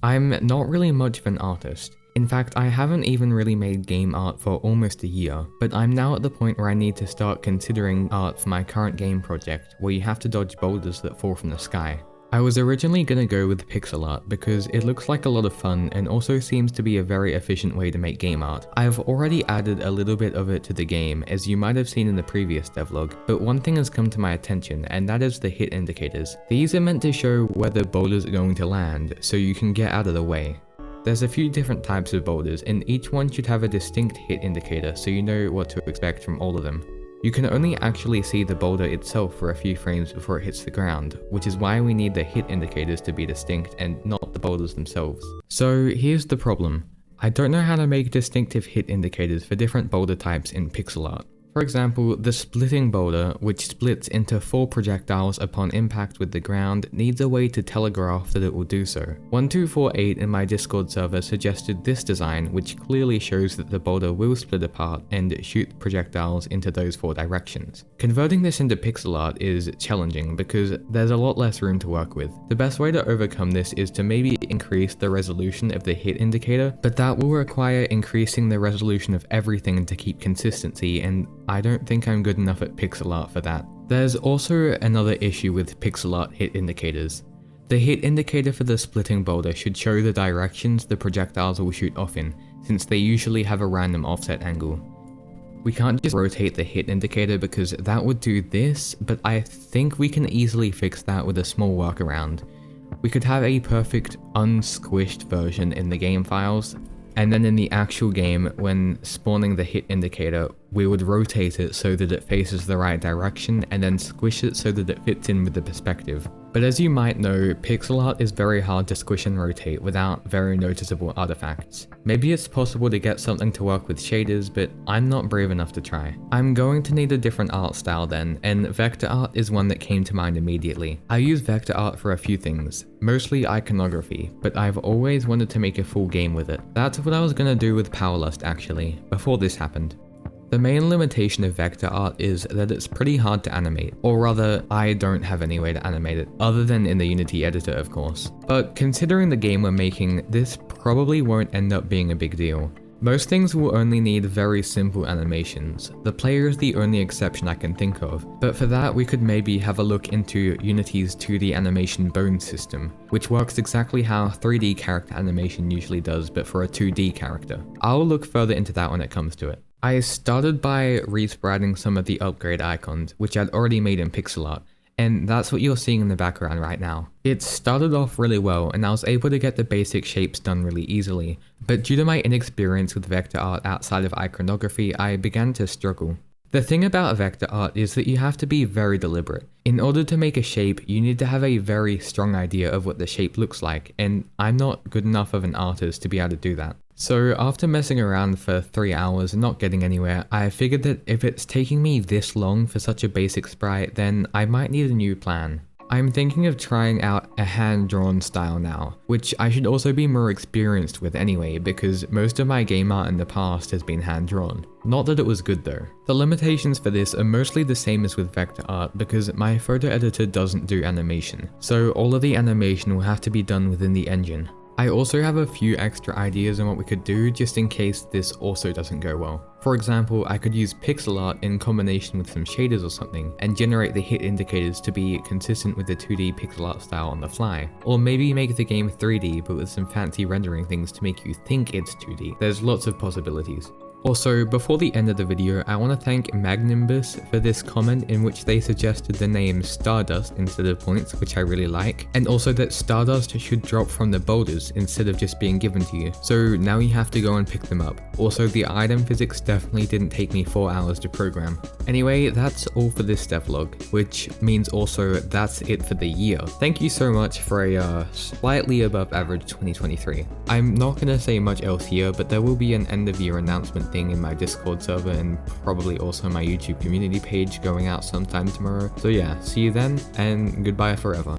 I'm not really much of an artist. In fact, I haven't even really made game art for almost a year, but I'm now at the point where I need to start considering art for my current game project, where you have to dodge boulders that fall from the sky. I was originally gonna go with pixel art because it looks like a lot of fun and also seems to be a very efficient way to make game art. I've already added a little bit of it to the game, as you might have seen in the previous devlog, but one thing has come to my attention, and that is the hit indicators. These are meant to show where the boulders are going to land, so you can get out of the way. There's a few different types of boulders, and each one should have a distinct hit indicator so you know what to expect from all of them. You can only actually see the boulder itself for a few frames before it hits the ground, which is why we need the hit indicators to be distinct and not the boulders themselves. So here's the problem. I don't know how to make distinctive hit indicators for different boulder types in pixel art. For example, the splitting boulder, which splits into 4 projectiles upon impact with the ground, needs a way to telegraph that it will do so. 1248 in my Discord server suggested this design, which clearly shows that the boulder will split apart and shoot projectiles into those 4 directions. Converting this into pixel art is challenging because there's a lot less room to work with. The best way to overcome this is to maybe increase the resolution of the hit indicator, but that will require increasing the resolution of everything to keep consistency, and I don't think I'm good enough at pixel art for that. There's also another issue with pixel art hit indicators. The hit indicator for the splitting boulder should show the directions the projectiles will shoot off in, since they usually have a random offset angle. We can't just rotate the hit indicator because that would do this, but I think we can easily fix that with a small workaround. We could have a perfect unsquished version in the game files, and then in the actual game, when spawning the hit indicator, we would rotate it so that it faces the right direction and then squish it so that it fits in with the perspective. But as you might know, pixel art is very hard to squish and rotate without very noticeable artifacts. Maybe it's possible to get something to work with shaders, but I'm not brave enough to try. I'm going to need a different art style then, and vector art is one that came to mind immediately. I use vector art for a few things, mostly iconography, but I've always wanted to make a full game with it. That's what I was gonna do with Powerlust actually, before this happened. The main limitation of vector art is that it's pretty hard to animate, or rather, I don't have any way to animate it, other than in the Unity editor of course. But considering the game we're making, this probably won't end up being a big deal. Most things will only need very simple animations. The player is the only exception I can think of, but for that we could maybe have a look into Unity's 2D animation bone system, which works exactly how 3D character animation usually does but for a 2D character. I'll look further into that when it comes to it. I started by respriting some of the upgrade icons, which I'd already made in pixel art, and that's what you're seeing in the background right now. It started off really well and I was able to get the basic shapes done really easily, but due to my inexperience with vector art outside of iconography, I began to struggle. The thing about vector art is that you have to be very deliberate. In order to make a shape, you need to have a very strong idea of what the shape looks like, and I'm not good enough of an artist to be able to do that. So after messing around for 3 hours and not getting anywhere, I figured that if it's taking me this long for such a basic sprite, then I might need a new plan. I'm thinking of trying out a hand-drawn style now, which I should also be more experienced with anyway because most of my game art in the past has been hand-drawn. Not that it was good though. The limitations for this are mostly the same as with vector art because my photo editor doesn't do animation, so all of the animation will have to be done within the engine. I also have a few extra ideas on what we could do just in case this also doesn't go well. For example, I could use pixel art in combination with some shaders or something and generate the hit indicators to be consistent with the 2D pixel art style on the fly. Or maybe make the game 3D but with some fancy rendering things to make you think it's 2D. There's lots of possibilities. Also, before the end of the video, I want to thank Magnimbus for this comment in which they suggested the name Stardust instead of points, which I really like, and also that Stardust should drop from the boulders instead of just being given to you, so now you have to go and pick them up. Also, the item physics definitely didn't take me 4 hours to program. Anyway, that's all for this devlog, which means also that's it for the year. Thank you so much for a slightly above average 2023. I'm not gonna say much else here, but there will be an end of year announcement thing in my Discord server and probably also my YouTube community page going out sometime tomorrow. So yeah, see you then and goodbye forever.